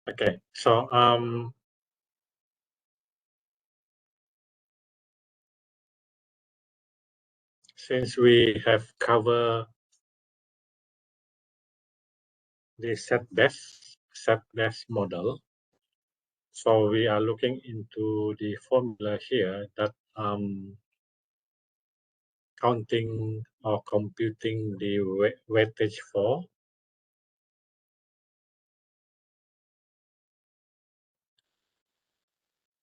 Okay, so since we have covered the set-best model, so we are looking into the formula here that counting or computing the weightage for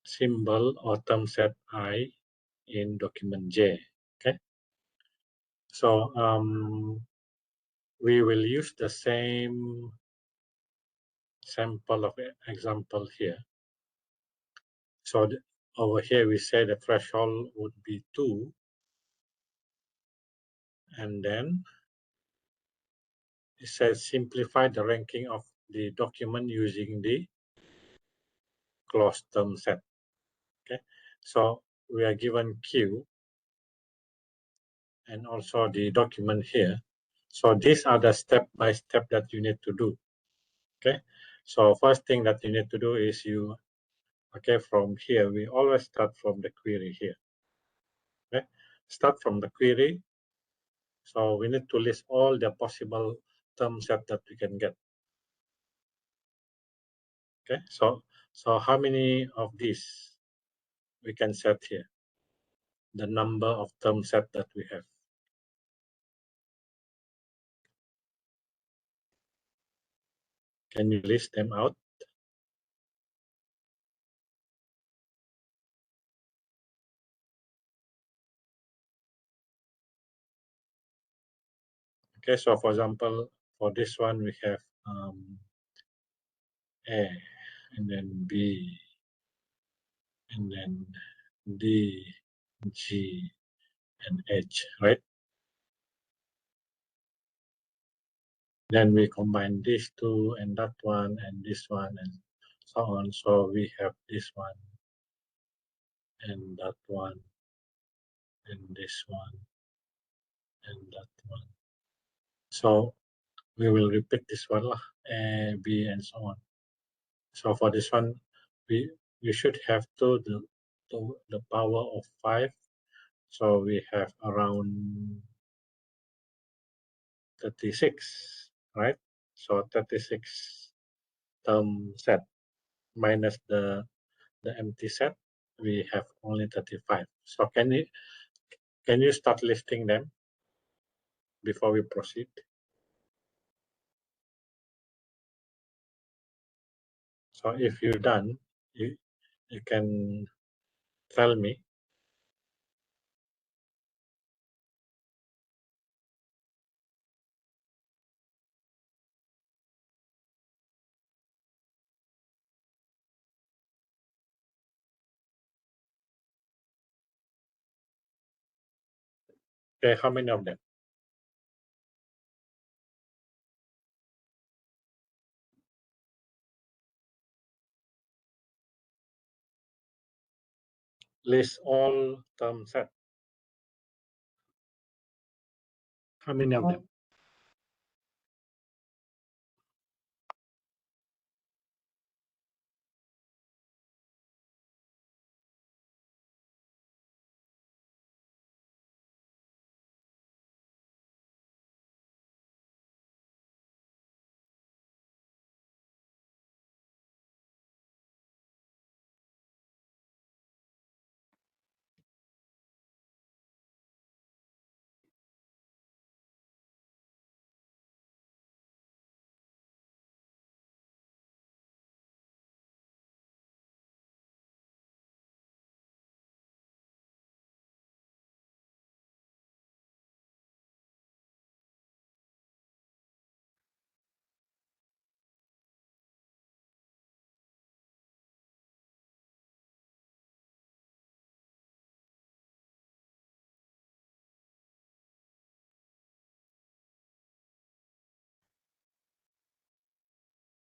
symbol or term set I in document J. Okay, so we will use the same sample of example here. So over here we say the threshold would be 2, and then it says simplify the ranking of the document using the closed term set. Okay, so we are given Q and also the document here. So these are the step-by-step that you need to do. Okay, so first thing that you need to do is from here, we always start from the query here. Okay, start from the query. So we need to list all the possible term set that we can get. Okay, so how many of these we can set here? The number of term set that we have. Can you list them out? Okay, so for example, for this one, we have A, and then B, and then D, G, and H, right? Then we combine these two and that one and this one and so on. So we have this one and that one and this one and that one. So we will repeat this one lah, A, B, and so on. So for this one, we should have to the power of 5. So we have around 36, right? So 36 term set minus the empty set, we have only 35. So can you start listing them before we proceed? So if you're done, you can tell me. Okay, how many of them? List all term set. How many of them?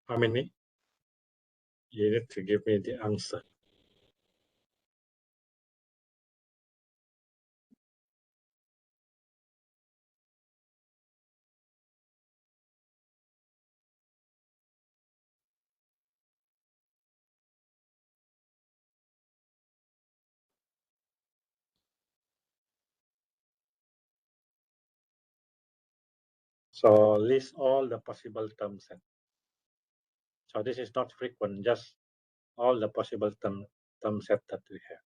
How many? You need to give me the answer. So list all the possible term set. So this is not frequent, just all the possible term set that we have.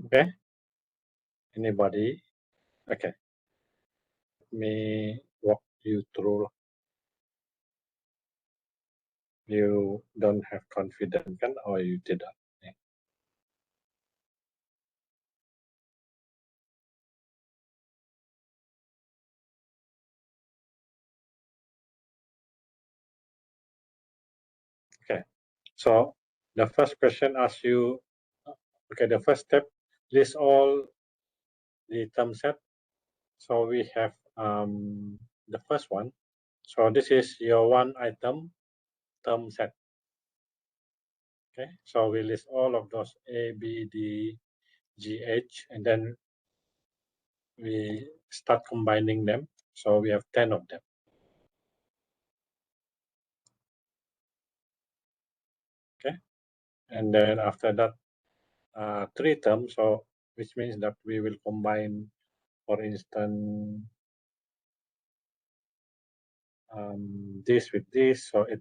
Okay, anybody? Okay, let me walk you through. You don't have confidence, kan, or you tidak? Okay, so the first question asks you, okay, the first step, list all the term set. So we have the first one. So this is your one item term set. Okay, so we list all of those A, B, D, G, H, and then we start combining them. So we have 10 of them. Okay, and then after that, 3 terms, so which means that we will combine, for instance, this with this, so it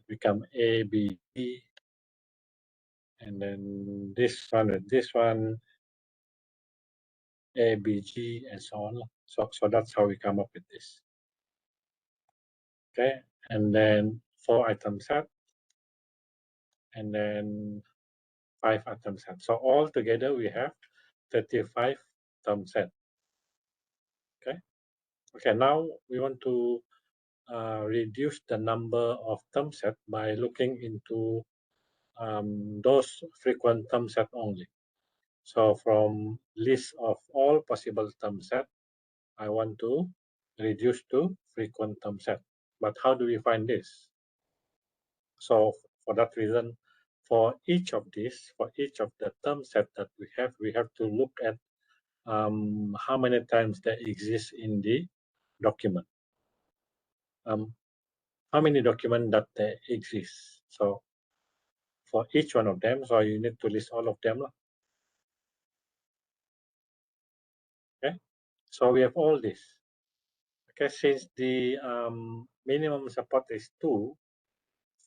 become A, B, D, and then this one with this one, A, B, G, and so on. So that's how we come up with this. Okay, and then 4 item set, and then 5 item set. So all together we have 35 term set. Okay, Okay, now we want to reduce the number of term set by looking into those frequent term set only. So from list of all possible term set, I want to reduce to frequent term set. But how do we find this? So for that reason, for each of these, for each of the term set that we have to look at how many times they exist in the document. How many documents that they exist. So for each one of them, so you need to list all of them. Okay, so we have all this. Okay, since the minimum support is 2,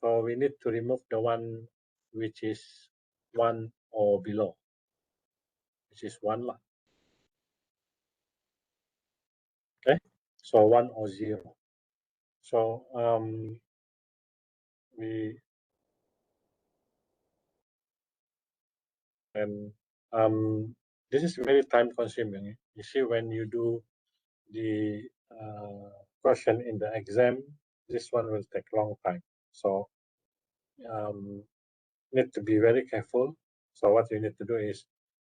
so we need to remove the one which is 1 or below, which is 1 lah. Okay, so 1 or 0. So we and this is very time consuming. You see, when you do the question in the exam, this one will take long time. So need to be very careful. So what you need to do is,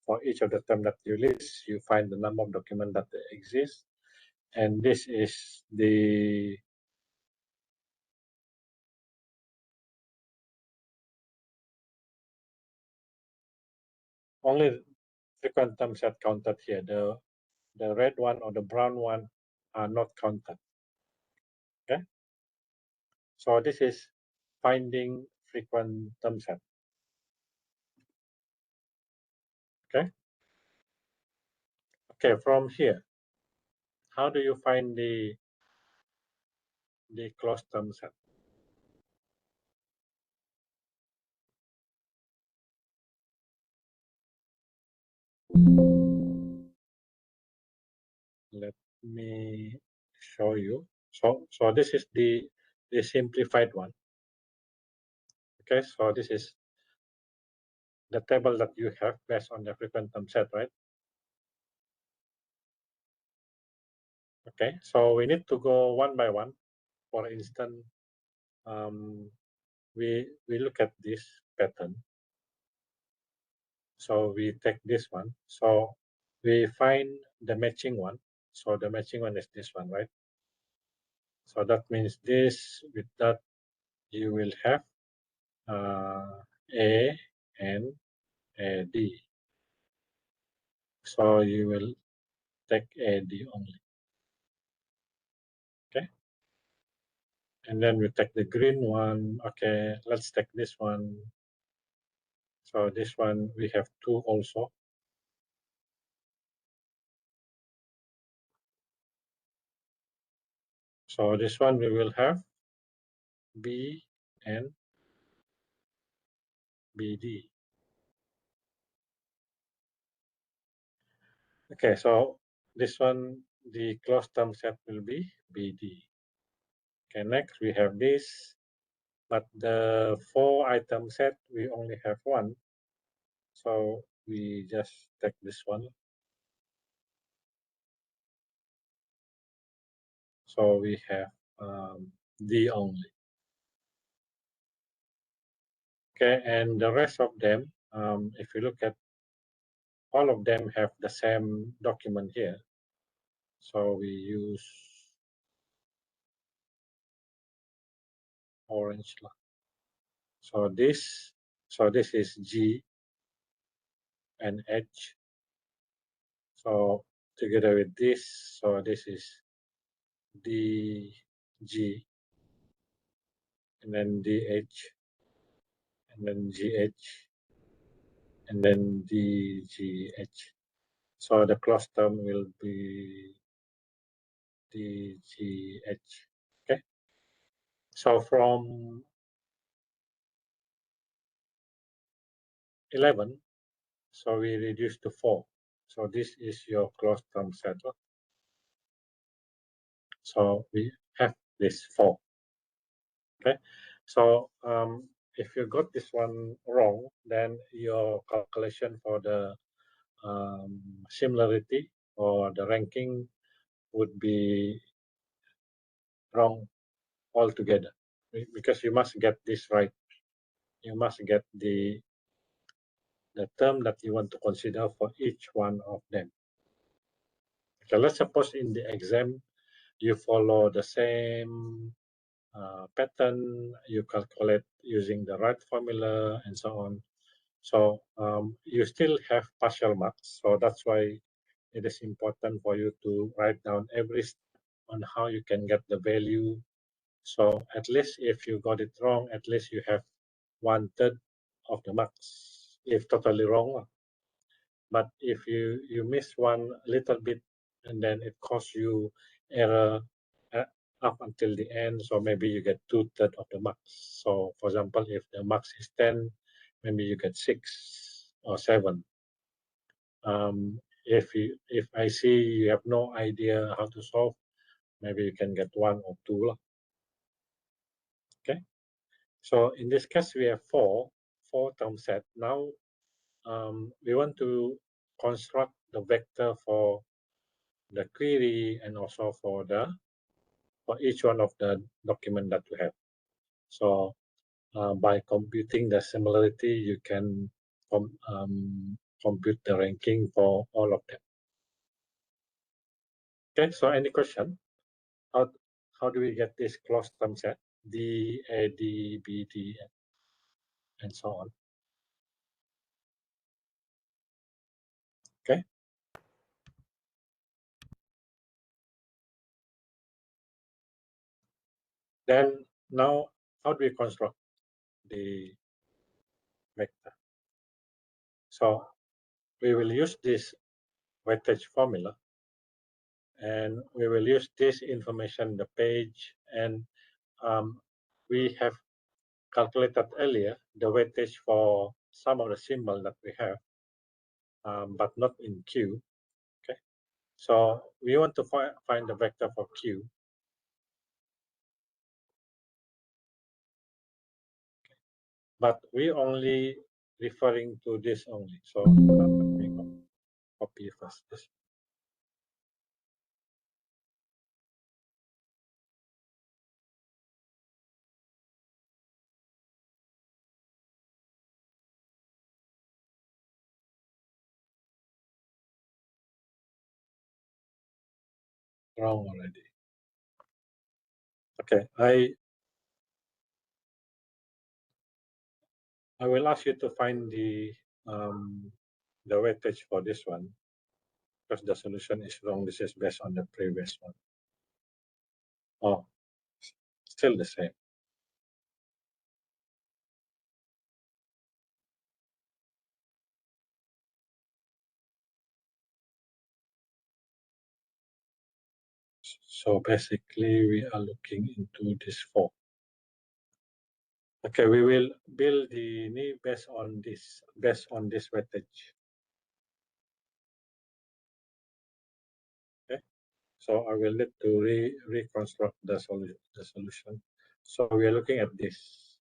for each of the term that you list, you find the number of documents that exist, and this is the only frequent term set counted here. The red one or the brown one are not counted. Okay, so this is finding frequent term set. Okay, okay, from here, how do you find the closed term set? Let me show you. So this is the simplified one. Okay, so this is the table that you have based on the frequent term set, right? Okay, so we need to go one by one. For instance, we look at this pattern. So we take this one. So we find the matching one. So the matching one is this one, right? So that means this with that you will have A and AD. So you will take AD only. Okay. And then we take the green one. Okay, let's take this one. So this one we have 2 also. So this one we will have B and BD. Okay, so this one, the closed term set will be BD. Okay, next we have this, but the 4 item set, we only have 1. So we just take this one. So we have D only. Okay, and the rest of them, if you look at, all of them have the same document here. So we use orange. So this is G and H. So together with this, so this is DG, and then DH, and then GH, and then DGH. So the closed term will be DGH. Okay. So from 11, so we reduce to 4. So this is your closed term set. So we have this 4. Okay. So if you got this one wrong, then your calculation for the similarity or the ranking would be wrong altogether, because you must get this right. You must get the term that you want to consider for each one of them. Okay, let's suppose in the exam you follow the same pattern, you calculate using the right formula and so on. So you still have partial marks. So that's why it is important for you to write down every step on how you can get the value. So at least if you got it wrong, at least you have 1/3 of the marks, if totally wrong. But if you miss one little bit and then it costs you error up until the end, so maybe you get 2/3 of the marks. So for example, if the marks is 10, maybe you get 6 or 7. If I see you have no idea how to solve, maybe you can get 1 or 2 lah. Okay. So in this case, we have four term set. Now we want to construct the vector for the query and also for each one of the document that you have. So by computing the similarity, you can compute the ranking for all of them. Okay, so any question? How do we get this closed term set? D, A, D, B, D, and so on. Okay. Then now, how do we construct the vector? So we will use this weightage formula, and we will use this information, the page, and we have calculated earlier the weightage for some of the symbol that we have, but not in Q. Okay, so we want to find the vector for Q. But we only referring to this only. So let me copy first this. Wrong already. Okay, I will ask you to find the weightage for this one, because the solution is wrong. This is based on the previous one. Oh, still the same. So basically, we are looking into this 4. Okay, we will build the knee based on this weightage. Okay, so I will need to reconstruct the solution. So we are looking at this.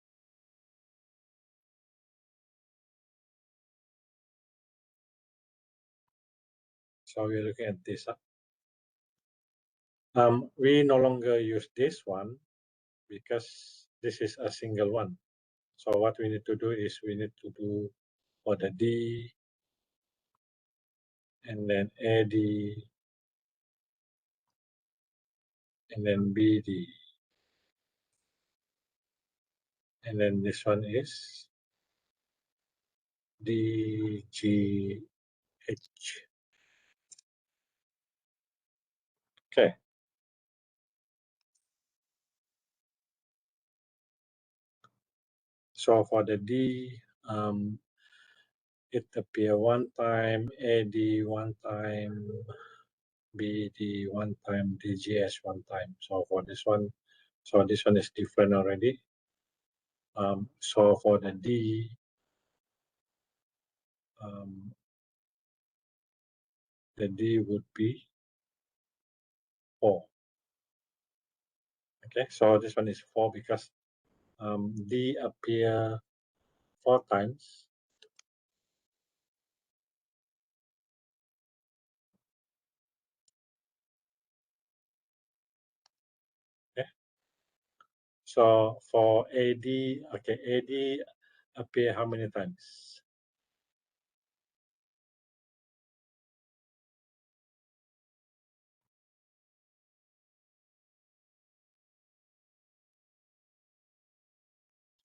So we are looking at this. We no longer use this one because this is a single one. So what we need to do is we need to do for the D, and then AD, and then BD. And then this one is DGH. Okay. So for the D, it appear one time, AD one time, BD one time, DGS one time. So for this one, so this one is different already. So for the D, the D would be 4. Okay, so this one is 4 because D appear 4 times. Okay, So for AD, okay, AD appear how many times?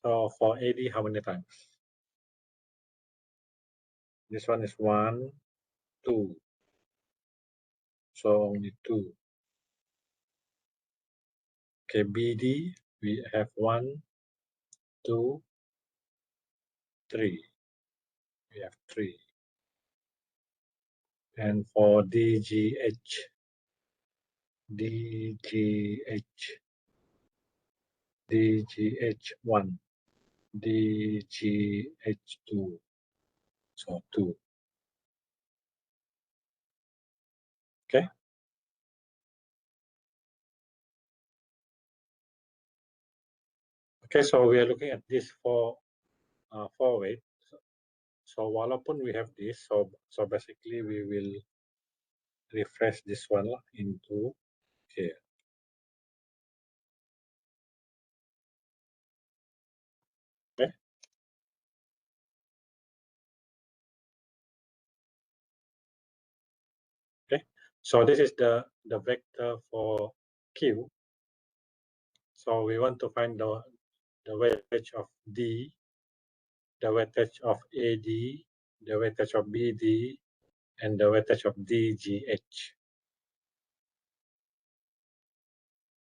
So for AD, how many times? This one is 1, 2. So only 2. Okay, BD, we have 1, 2, 3. We have 3. And for DGH, DGH1, DGH2, so 2. Okay. Okay, so we are looking at this four weight. So walaupun we have this, so basically we will refresh this one into here. Okay. Okay. So this is the vector for Q. So we want to find the weightage of D, the weightage of AD, the weightage of BD, and the weightage of DGH.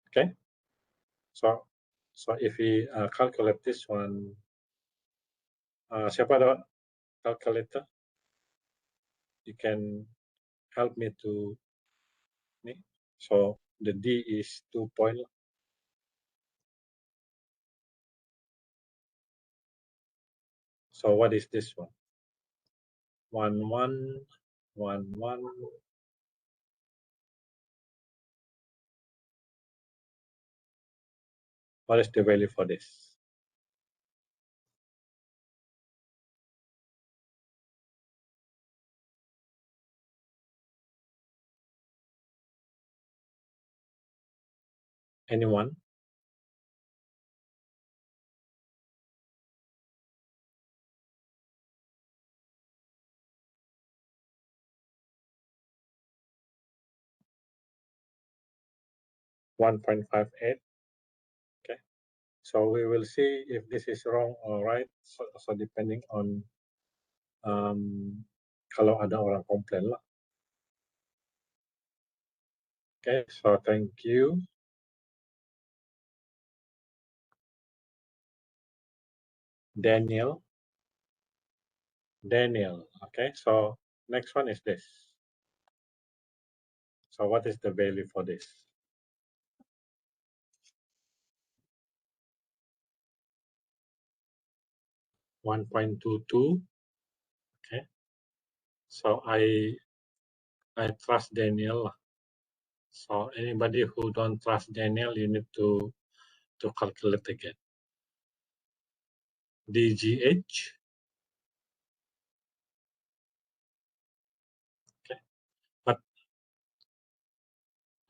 Okay. So if we calculate this one, siapa ada calculator? You can help me to me. So the D is 2 point. So what is this one? 1, 1, 1, 1. What is the value for this? Anyone? $1.58. Okay. So we will see if this is wrong or right. So depending on kalau ada orang komplain lah. Okay. So thank you. Daniel. Okay. So next one is this. So what is the value for this? 1.22. Okay. So I trust Daniel. So anybody who don't trust Daniel, you need to calculate again. DGH. Okay. But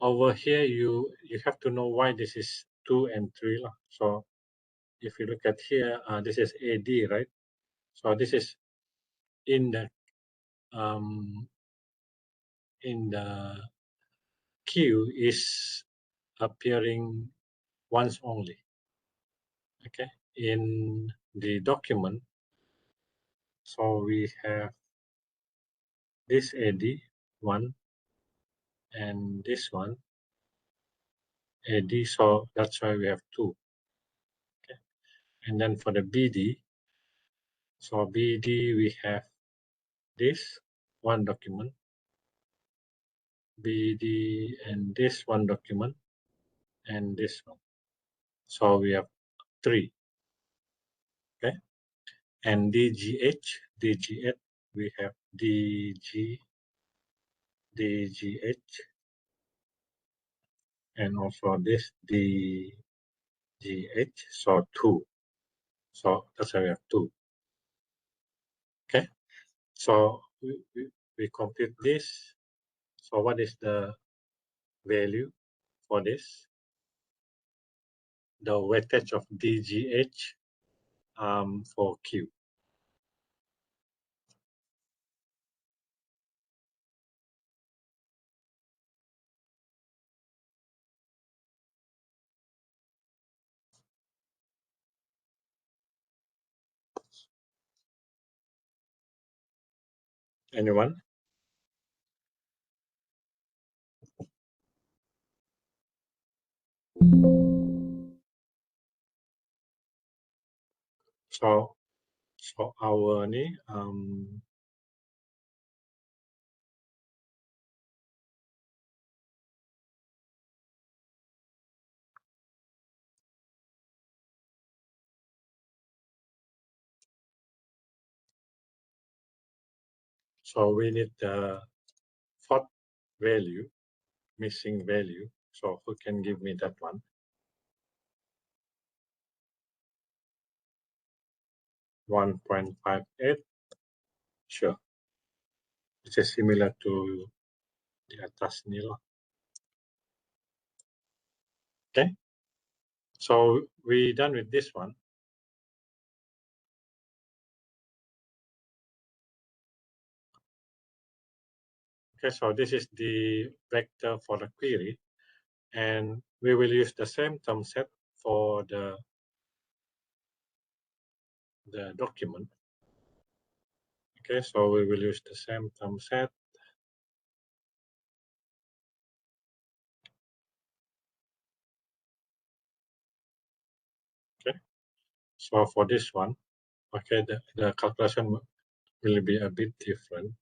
over here, you have to know why this is 2 and 3 lah. So if you look at here, this is AD, right? So this is in the queue is appearing once only. Okay, in the document, so we have this AD one and this one AD, so that's why we have 2. Okay, and then for the BD, so BD we have this one document, BD, and this one document, and this one. So we have 3. Okay, and DGH, we have DGH, and also this DGH, so 2. So that's why we have 2. Okay, so we compute this. So what is the value for this? the weightage of DGH for Q. Anyone? So our ni so we need the fourth value, missing value. So who can give me that one? 1.58. Sure. It's similar to di atas ni lah. Okay. So we done with this one. Okay, so this is the vector for the query, and we will use the same term set for the document. Okay, so we will use the same term set. Okay, so for this one, okay, the calculation will be a bit different.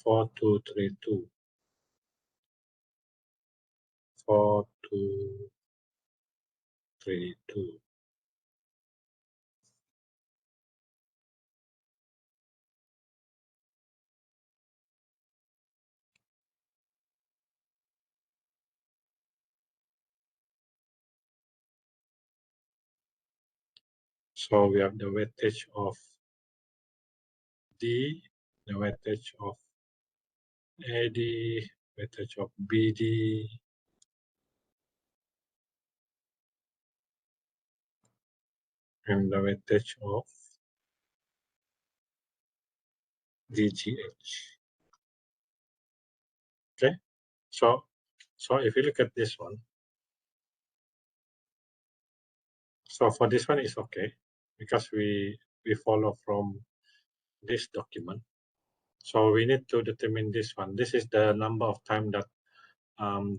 4232. 4232. So we have the weightage of D, the weightage of AD, weightage of BD, and the weightage of DGH. Okay, so if you look at this one, so for this one is okay because we follow from this document. So we need to determine this one. This is the number of time that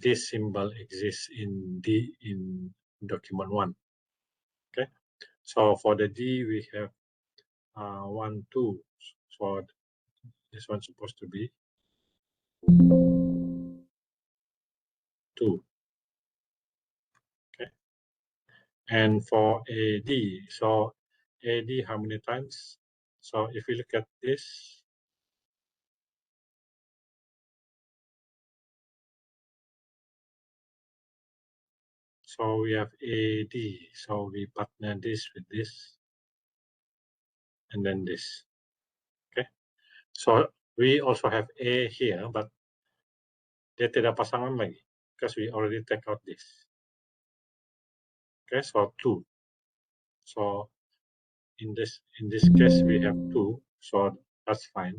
this symbol exists in document 1. Okay, so for the D we have 1, 2. So this one's supposed to be 2. Okay, and for AD, so AD how many times? So if you look at this, so we have AD, so we partner this with this, and then this. Okay, so we also have A here, but dia tidak pasangan lagi because we already take out this. Okay, so 2. So in this case we have 2, so that's fine.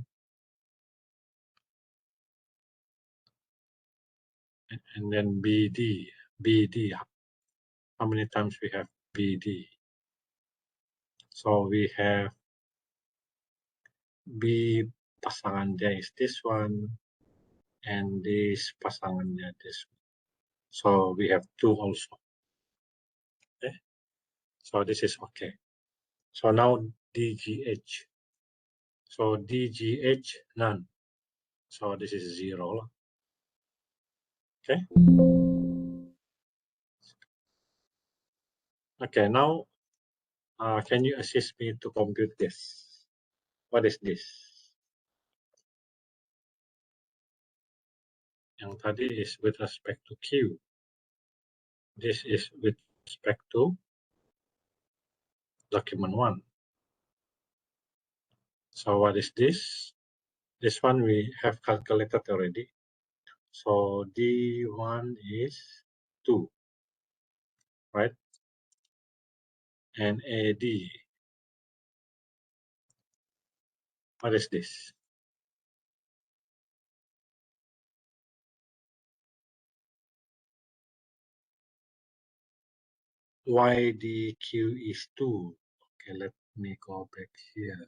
And then BD, how many times we have BD? So we have B pasangan dia is this one, and this pasangan dia this one. So we have 2 also. Okay, so this is okay. So now DGH. So DGH none. So this is 0. Okay. Okay, now can you assist me to compute this? What is this? Yang tadi is with respect to Q. This is with respect to document 1. So what is this? This one we have calculated already. So D1 is 2, right? and AD. What is this? YDQ is 2. Okay, let me go back here.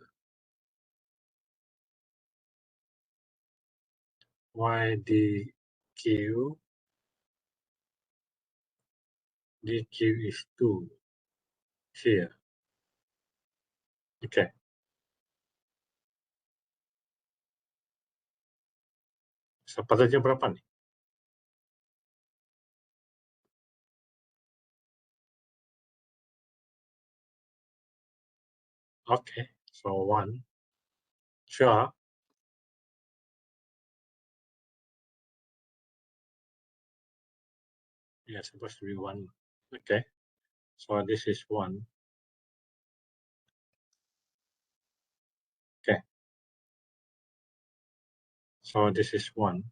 YDQ, DQ is 2 here. Okay. Sepatutnya berapa nih? Okay, so 1. Sure. Yeah, supposed to be 1. Okay, so this is 1. Okay, so this is 1.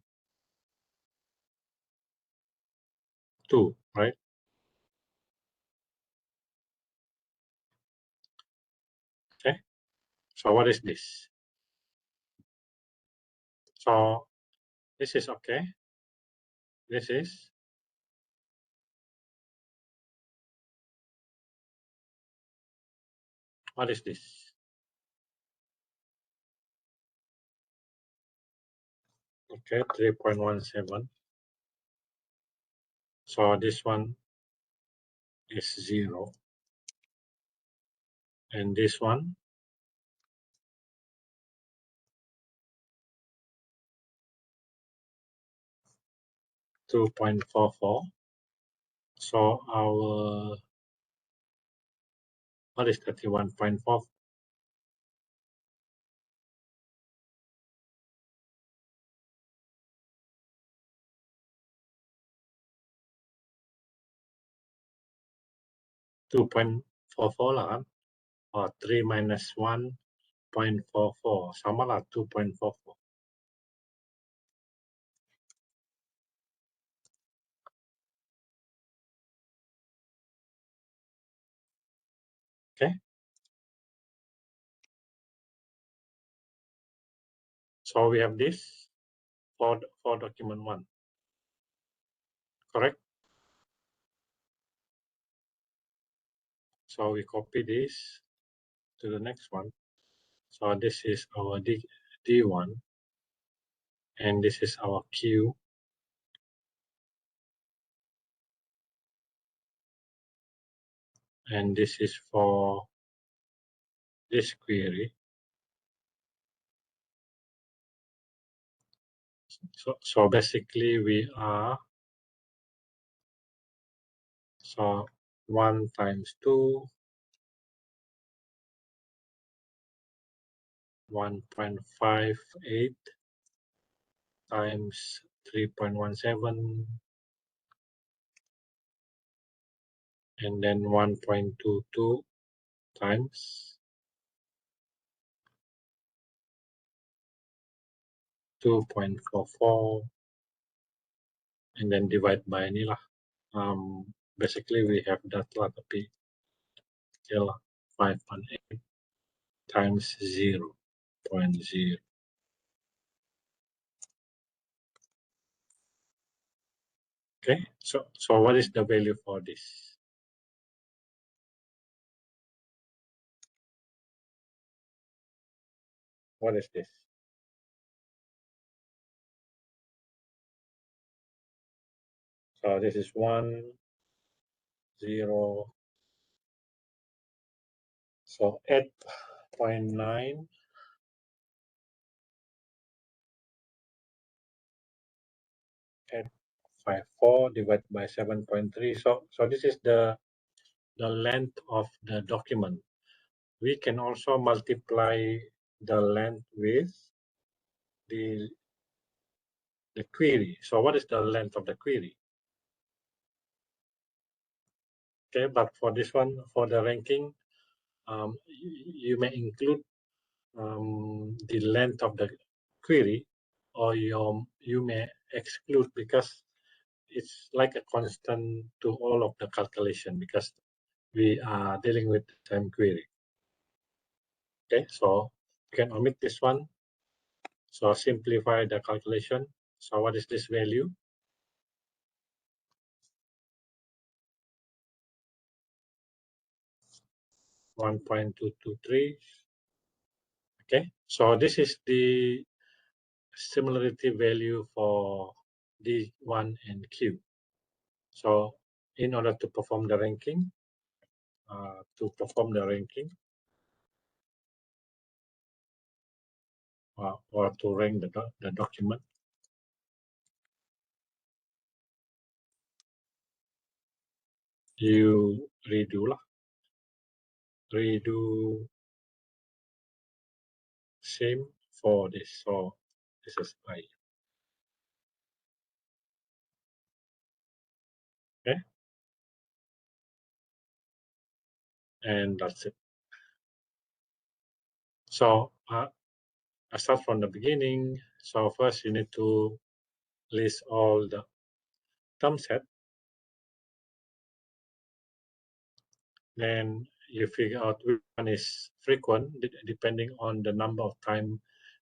2, right? Okay, so what is this? So this is okay. This is what is this? Okay, 3.17. So this one is 0. And this one 2.44. So our what is 31.4? (2.44) lah kan? Or 3 minus 1.44 sama lah 2.44. Okay. So we have this for document 1. Correct? So we copy this to the next one. So this is our D1 and this is our Q. And this is for this query. So basically we are, so 1 times 2, 1.58 times 3.17, and then 1.22 times 2.44, and then divide by ini lah. Basically we have that lah, tapi ya lah 5.8 times 0.0. Okay, so what is the value for this? What is this? So this is 1, 0. So 8.9. 854 divided by 7.3. So this is the length of the document. We can also multiply the length with the query. So what is the length of the query? Okay, but for this one, for the ranking, you may include the length of the query, or you may exclude, because it's like a constant to all of the calculation, because we are dealing with the same query. Okay, so you can omit this one. So simplify the calculation. So what is this value? .223. Okay, so this is the similarity value for D1 and Q. So in order to perform the ranking, or to rank the document, you redo same for this. So this is I. Okay, and that's it. So I start from the beginning. So first you need to list all the term set. Then you figure out which one is frequent depending on the number of time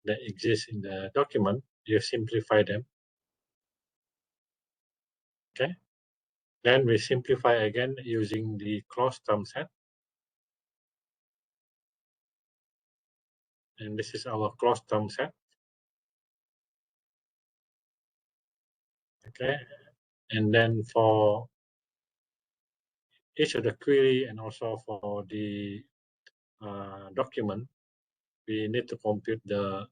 that exists in the document. You simplify them. Okay. Then we simplify again using the cross term set. And this is our cross term set. Okay. And then for each of the query and also for the document, we need to compute the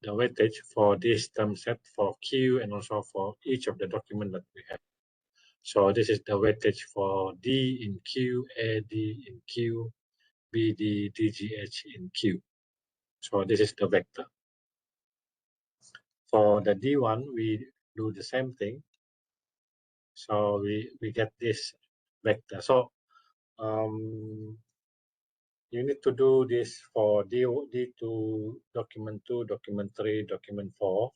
weightage for this term set for Q and also for each of the document that we have. So this is the weightage for D in Q, AD in Q, BD, DGH in Q. So this is the vector. For the D1, we do the same thing. So we get this vector. So you need to do this for D2, document 2, document 3, document 4.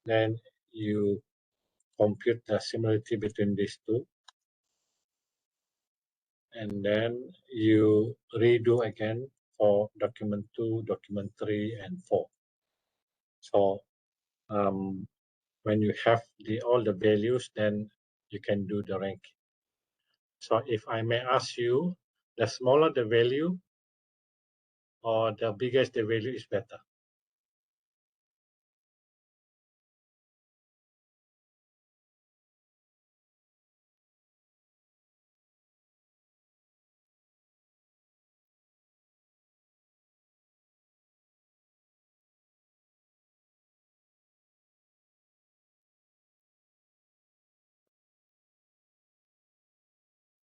Then you compute the similarity between these two. And then you redo again for document 2, document 3, and 4. So when you have all the values, then you can do the ranking. So if I may ask you, the smaller the value or the biggest the value is better?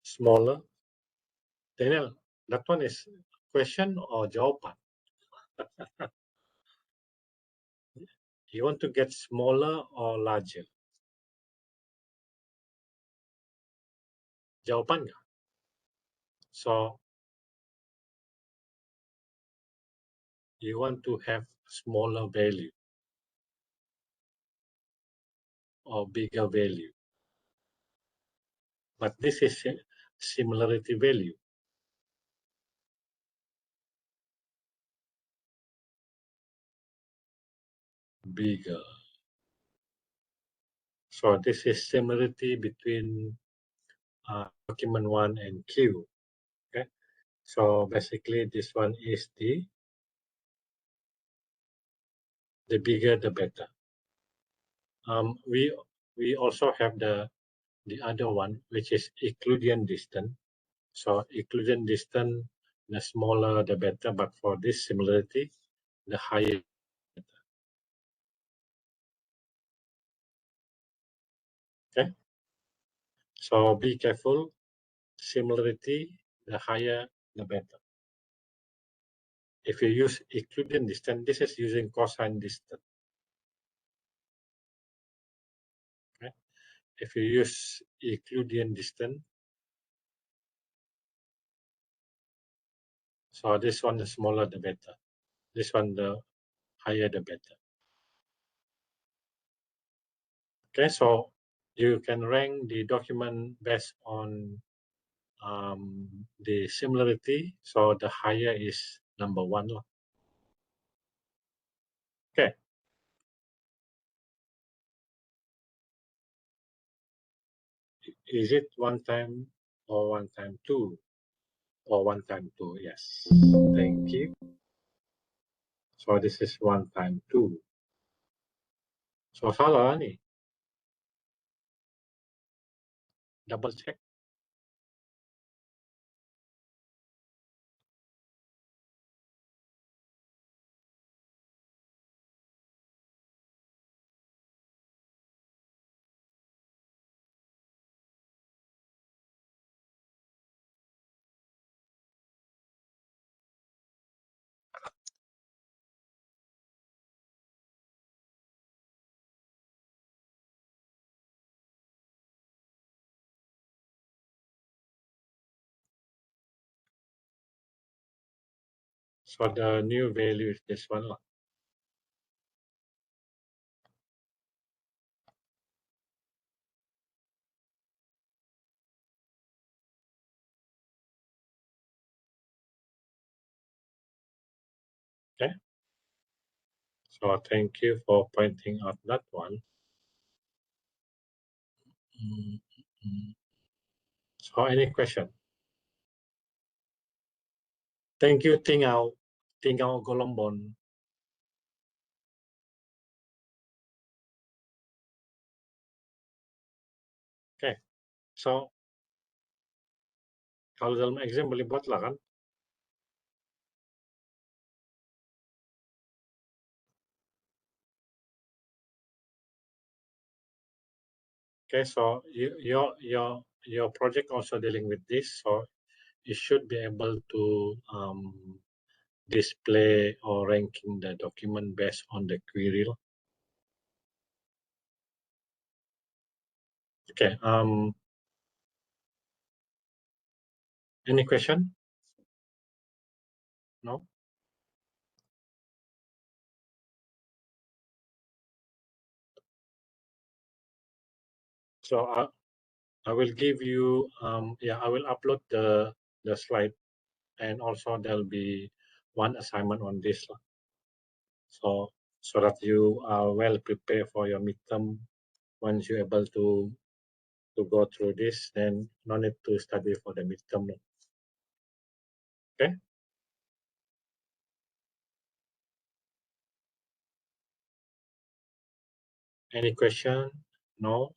Smaller? Daniel, that one is question or jawapan? You want to get smaller or larger? Jawapan nggak? So you want to have smaller value or bigger value. But this is similarity value. Bigger. So this is similarity between document 1 and Q. Okay. So basically this one is the bigger the better. We also have the other one, which is Euclidean distance. So Euclidean distance, the smaller the better, but for this similarity, the higher. Okay. So be careful. Similarity, the higher the better. If you use Euclidean distance, this is using cosine distance. Okay. If you use Euclidean distance, so this one, the smaller the better. This one, the higher the better. Okay, so you can rank the document based on the similarity, so the higher is number one lah. Okay. Is it 1 time or 1 time 2? Or 1 time 2? Yes. Thank you. So this is 1 time 2. So salah ni. Double check. So the new value is this one lah. Okay. So thank you for pointing out that one. So any question? Thank you, Tingau Golombon. Okay. So kalau dalam exam boleh buat lah kan? Okay, so your project also dealing with this, so you should be able to display or ranking the document based on the query. Okay. Any question? No. So I will give you I will upload the slide, and also there'll be one assignment on this. So that you are well prepared for your midterm. Once you're able to go through this, then no need to study for the midterm. Okay. Any question? No.